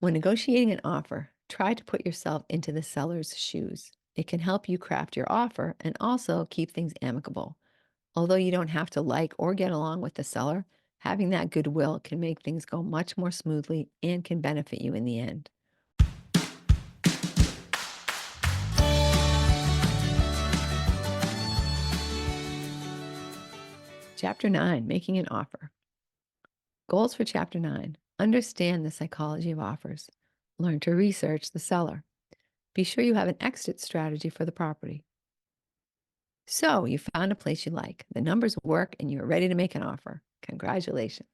When negotiating an offer, try to put yourself into the seller's shoes. It can help you craft your offer and also keep things amicable. Although you don't have to like or get along with the seller, having that goodwill can make things go much more smoothly and can benefit you in the end. Chapter 9, Making an Offer. Goals for Chapter 9. Understand the psychology of offers. Learn to research the seller. Be sure you have an exit strategy for the property. So you found a place you like, the numbers work, and you're ready to make an offer. Congratulations.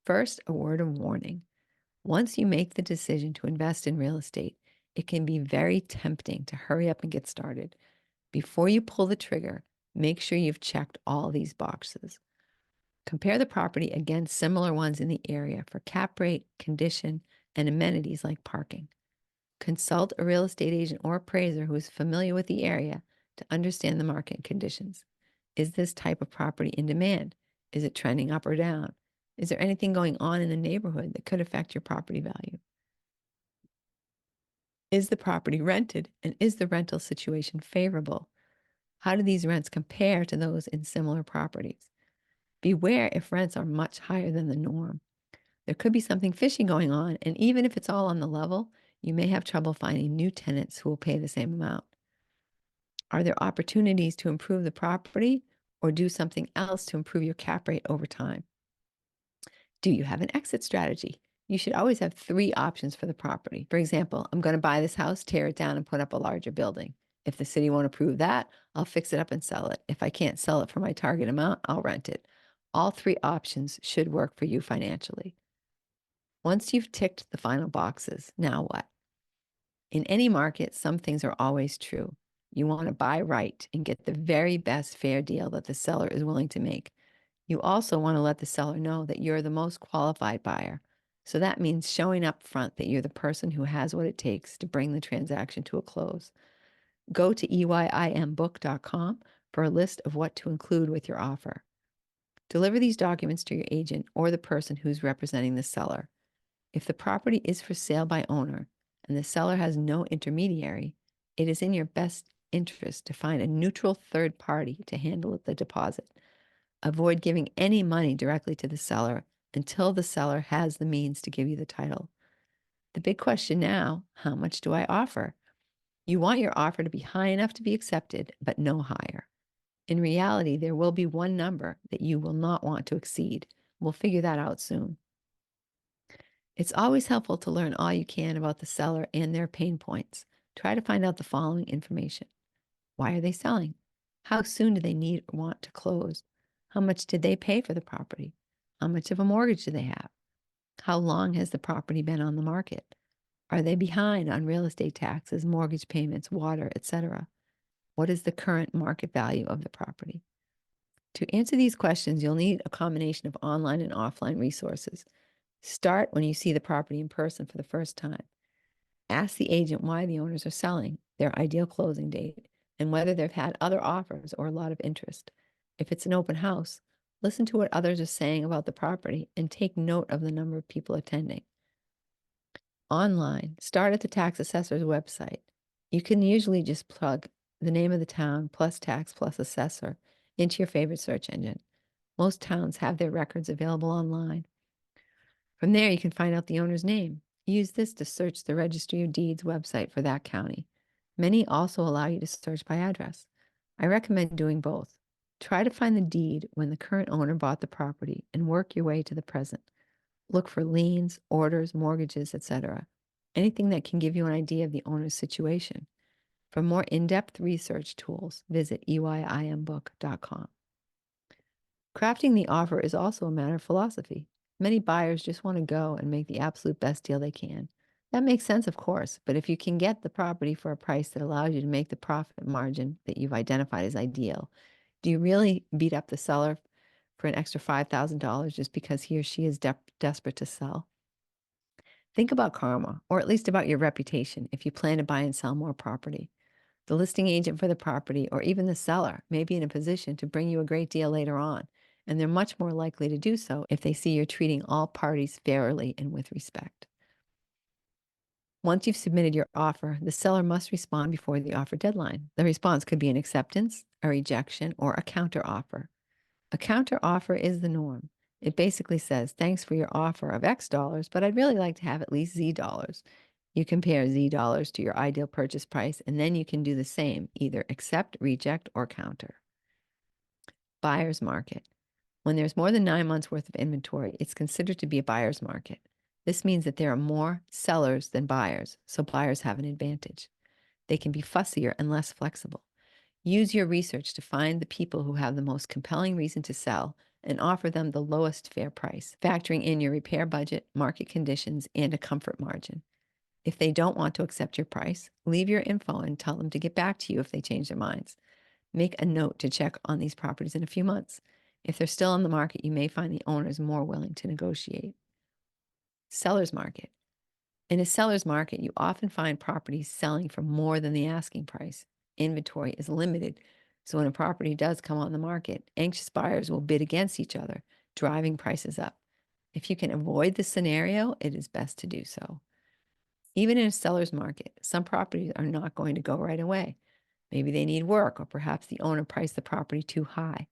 First, a word of warning. Once you make the decision to invest in real estate, it can be very tempting to hurry up and get started. Before you pull the trigger, make sure you've checked all these boxes. Compare the property against similar ones in the area for cap rate, condition, and amenities like parking. Consult a real estate agent or appraiser who is familiar with the area to understand the market conditions. Is this type of property in demand? Is it trending up or down? Is there anything going on in the neighborhood that could affect your property value? Is the property rented, and is the rental situation favorable? How do these rents compare to those in similar properties? Beware if rents are much higher than the norm. There could be something fishy going on, and even if it's all on the level, you may have trouble finding new tenants who will pay the same amount. Are there opportunities to improve the property or do something else to improve your cap rate over time? Do you have an exit strategy? You should always have 3 options for the property. For example, I'm going to buy this house, tear it down, and put up a larger building. If the city won't approve that, I'll fix it up and sell it. If I can't sell it for my target amount, I'll rent it. All 3 options should work for you financially. Once you've ticked the final boxes, now what? In any market, some things are always true. You want to buy right and get the very best fair deal that the seller is willing to make. You also want to let the seller know that you're the most qualified buyer. So that means showing up front that you're the person who has what it takes to bring the transaction to a close. Go to EYIMbook.com for a list of what to include with your offer. Deliver these documents to your agent or the person who's representing the seller. If the property is for sale by owner and the seller has no intermediary, it is in your best interest to find a neutral third party to handle the deposit. Avoid giving any money directly to the seller until the seller has the means to give you the title. The big question now, how much do I offer? You want your offer to be high enough to be accepted, but no higher. In reality, there will be one number that you will not want to exceed. We'll figure that out soon. It's always helpful to learn all you can about the seller and their pain points. Try to find out the following information. Why are they selling? How soon do they need or want to close? How much did they pay for the property? How much of a mortgage do they have? How long has the property been on the market? Are they behind on real estate taxes, mortgage payments, water, etc.? What is the current market value of the property? To answer these questions, you'll need a combination of online and offline resources. Start when you see the property in person for the first time. Ask the agent why the owners are selling, their ideal closing date, and whether they've had other offers or a lot of interest. If it's an open house, listen to what others are saying about the property and take note of the number of people attending. Online, start at the tax assessor's website. You can usually just plug the name of the town plus tax plus assessor into your favorite search engine. Most towns have their records available online. From there, you can find out the owner's name. Use this to search the Registry of Deeds website for that county. Many also allow you to search by address. I recommend doing both. Try to find the deed when the current owner bought the property and work your way to the present. Look for liens, orders, mortgages, etc. Anything that can give you an idea of the owner's situation. For more in-depth research tools, visit EYIMbook.com. Crafting the offer is also a matter of philosophy. Many buyers just want to go and make the absolute best deal they can. That makes sense, of course, but if you can get the property for a price that allows you to make the profit margin that you've identified as ideal, do you really beat up the seller for an extra $5,000 just because he or she is desperate to sell? Think about karma, or at least about your reputation if you plan to buy and sell more property. The listing agent for the property, or even the seller, may be in a position to bring you a great deal later on, and they're much more likely to do so if they see you're treating all parties fairly and with respect. Once you've submitted your offer, the seller must respond before the offer deadline. The response could be an acceptance, a rejection, or a counteroffer. A counteroffer is the norm. It basically says, thanks for your offer of X dollars, but I'd really like to have at least Z dollars. You compare Z dollars to your ideal purchase price, and then you can do the same, either accept, reject, or counter. Buyer's market. When there's more than 9 months worth of inventory, it's considered to be a buyer's market. This means that there are more sellers than buyers, so buyers have an advantage. They can be fussier and less flexible. Use your research to find the people who have the most compelling reason to sell and offer them the lowest fair price, factoring in your repair budget, market conditions, and a comfort margin. If they don't want to accept your price, leave your info and tell them to get back to you if they change their minds. Make a note to check on these properties in a few months. If they're still on the market, you may find the owners more willing to negotiate. Seller's market. In a seller's market, you often find properties selling for more than the asking price. Inventory is limited, so when a property does come on the market, anxious buyers will bid against each other, driving prices up. If you can avoid this scenario, it is best to do so. Even in a seller's market, some properties are not going to go right away. Maybe they need work, or perhaps the owner priced the property too high.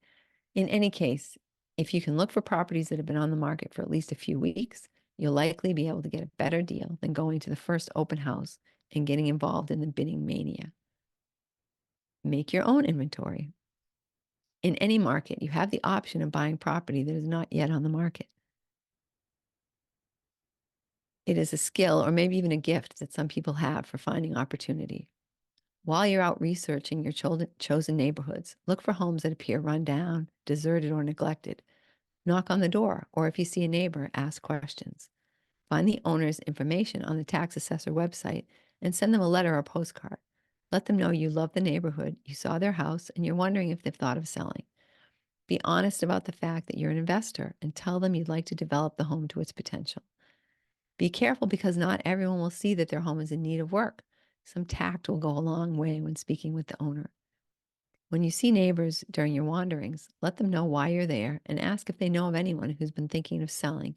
In any case, if you can look for properties that have been on the market for at least a few weeks, you'll likely be able to get a better deal than going to the first open house and getting involved in the bidding mania. Make your own inventory. In any market, you have the option of buying property that is not yet on the market. It is a skill or maybe even a gift that some people have for finding opportunity. While you're out researching your chosen neighborhoods, look for homes that appear run down, deserted, or neglected. Knock on the door, or if you see a neighbor, ask questions. Find the owner's information on the tax assessor website and send them a letter or postcard. Let them know you love the neighborhood, you saw their house, and you're wondering if they've thought of selling. Be honest about the fact that you're an investor and tell them you'd like to develop the home to its potential. Be careful because not everyone will see that their home is in need of work. Some tact will go a long way when speaking with the owner. When you see neighbors during your wanderings, let them know why you're there and ask if they know of anyone who's been thinking of selling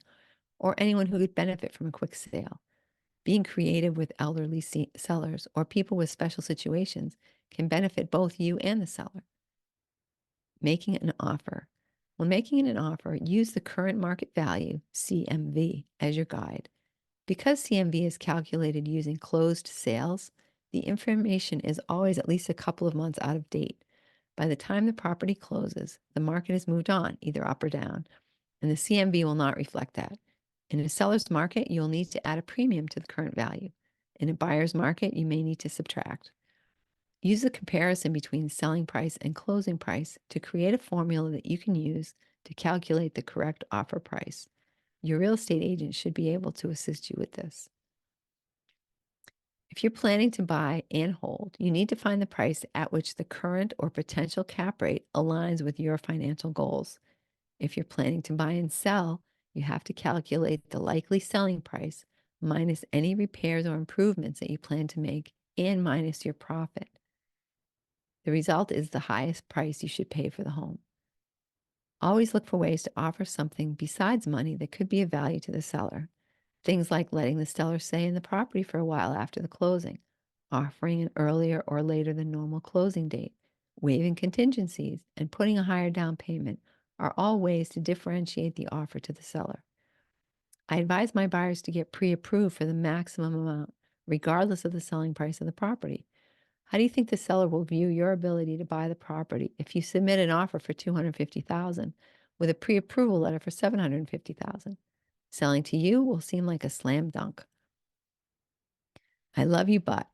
or anyone who could benefit from a quick sale. Being creative with elderly sellers or people with special situations can benefit both you and the seller. Making an offer. When making an offer, use the current market value, CMV, as your guide. Because CMV is calculated using closed sales, the information is always at least a couple of months out of date. By the time the property closes, the market has moved on, either up or down, and the CMV will not reflect that. In a seller's market, you'll need to add a premium to the current value. In a buyer's market, you may need to subtract. Use the comparison between selling price and closing price to create a formula that you can use to calculate the correct offer price. Your real estate agent should be able to assist you with this. If you're planning to buy and hold, you need to find the price at which the current or potential cap rate aligns with your financial goals. If you're planning to buy and sell, you have to calculate the likely selling price minus any repairs or improvements that you plan to make and minus your profit. The result is the highest price you should pay for the home. Always look for ways to offer something besides money that could be of value to the seller. Things like letting the seller stay in the property for a while after the closing, offering an earlier or later than normal closing date, waiving contingencies, and putting a higher down payment are all ways to differentiate the offer to the seller. I advise my buyers to get pre-approved for the maximum amount, regardless of the selling price of the property. How do you think the seller will view your ability to buy the property if you submit an offer for $250,000 with a pre-approval letter for $750,000? Selling to you will seem like a slam dunk. I love you, but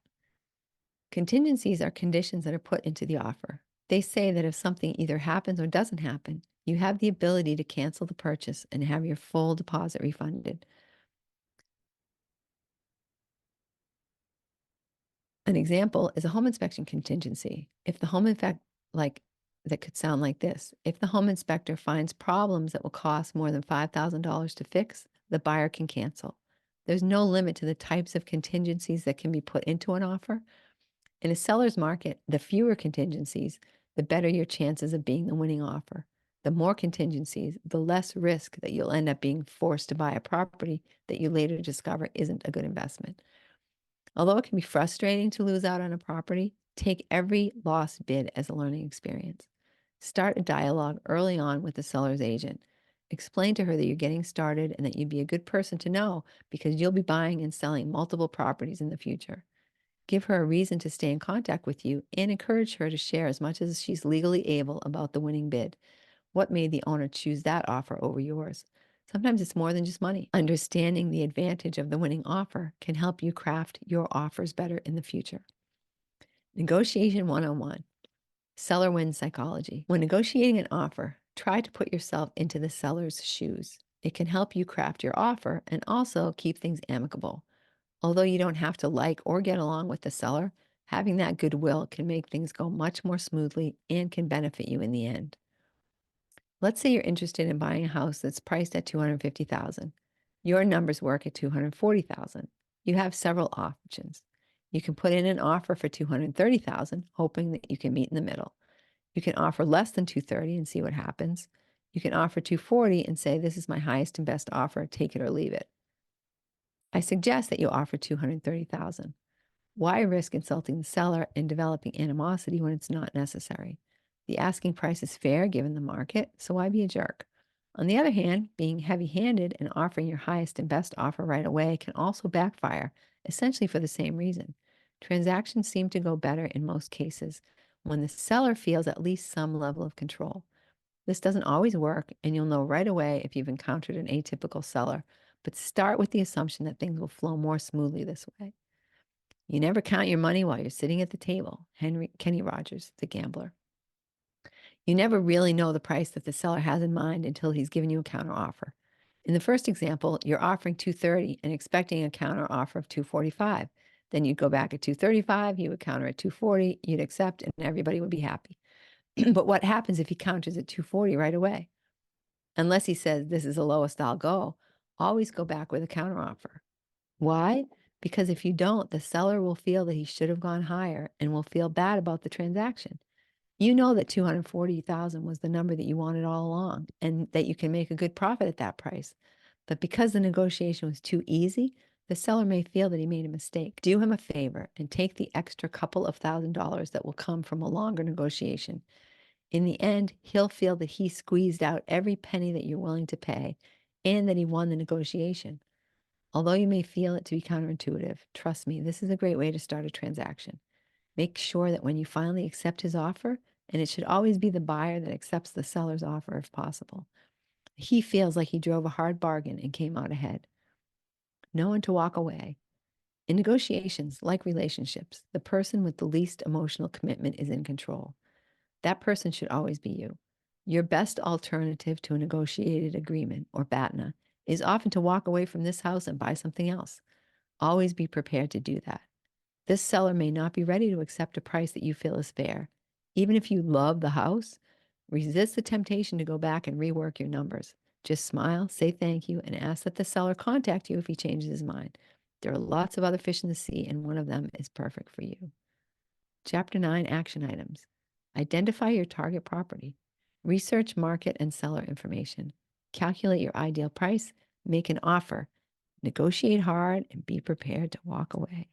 contingencies are conditions that are put into the offer. They say that if something either happens or doesn't happen, you have the ability to cancel the purchase and have your full deposit refunded. An example is a home inspection contingency. If the home that could sound like this. If the home inspector finds problems that will cost more than $5,000 to fix, the buyer can cancel. There's no limit to the types of contingencies that can be put into an offer. In a seller's market, the fewer contingencies, the better your chances of being the winning offer. The more contingencies, the less risk that you'll end up being forced to buy a property that you later discover isn't a good investment. Although it can be frustrating to lose out on a property, take every lost bid as a learning experience. Start a dialogue early on with the seller's agent. Explain to her that you're getting started and that you'd be a good person to know because you'll be buying and selling multiple properties in the future. Give her a reason to stay in contact with you and encourage her to share as much as she's legally able about the winning bid. What made the owner choose that offer over yours? Sometimes it's more than just money. Understanding the advantage of the winning offer can help you craft your offers better in the future. Negotiation 101. Seller win psychology. When negotiating an offer, try to put yourself into the seller's shoes. It can help you craft your offer and also keep things amicable. Although you don't have to like or get along with the seller, having that goodwill can make things go much more smoothly and can benefit you in the end. Let's say you're interested in buying a house that's priced at $250,000. Your numbers work at $240,000. You have several options. You can put in an offer for $230,000, hoping that you can meet in the middle. You can offer less than $230,000 and see what happens. You can offer $240,000 and say, "This is my highest and best offer, take it or leave it." I suggest that you offer $230,000. Why risk insulting the seller and developing animosity when it's not necessary? The asking price is fair given the market, so why be a jerk? On the other hand, being heavy handed and offering your highest and best offer right away can also backfire, essentially for the same reason. Transactions seem to go better in most cases when the seller feels at least some level of control. This doesn't always work, and you'll know right away if you've encountered an atypical seller, but start with the assumption that things will flow more smoothly this way. You never count your money while you're sitting at the table. Kenny Rogers, the gambler. You never really know the price that the seller has in mind until he's given you a counter offer. In the first example, you're offering $230 and expecting a counter offer of $245. Then you'd go back at $235, he would counter at $240, you'd accept, and everybody would be happy. But what happens if he counters at $240 right away? Unless he says, "This is the lowest I'll go," always go back with a counter offer. Why? Because if you don't, the seller will feel that he should have gone higher and will feel bad about the transaction. You know that 240,000 was the number that you wanted all along and that you can make a good profit at that price. But because the negotiation was too easy, the seller may feel that he made a mistake. Do him a favor and take the extra couple of $1,000s that will come from a longer negotiation. In the end, he'll feel that he squeezed out every penny that you're willing to pay and that he won the negotiation. Although you may feel it to be counterintuitive, trust me, this is a great way to start a transaction. Make sure that when you finally accept his offer, and it should always be the buyer that accepts the seller's offer if possible, he feels like he drove a hard bargain and came out ahead. Know when to walk away. In negotiations, like relationships, the person with the least emotional commitment is in control. That person should always be you. Your best alternative to a negotiated agreement, or BATNA, is often to walk away from this house and buy something else. Always be prepared to do that. This seller may not be ready to accept a price that you feel is fair. Even if you love the house, resist the temptation to go back and rework your numbers. Just smile, say thank you, and ask that the seller contact you if he changes his mind. There are lots of other fish in the sea, and one of them is perfect for you. Chapter 9, Action Items. Identify your target property. Research market and seller information. Calculate your ideal price. Make an offer. Negotiate hard and be prepared to walk away.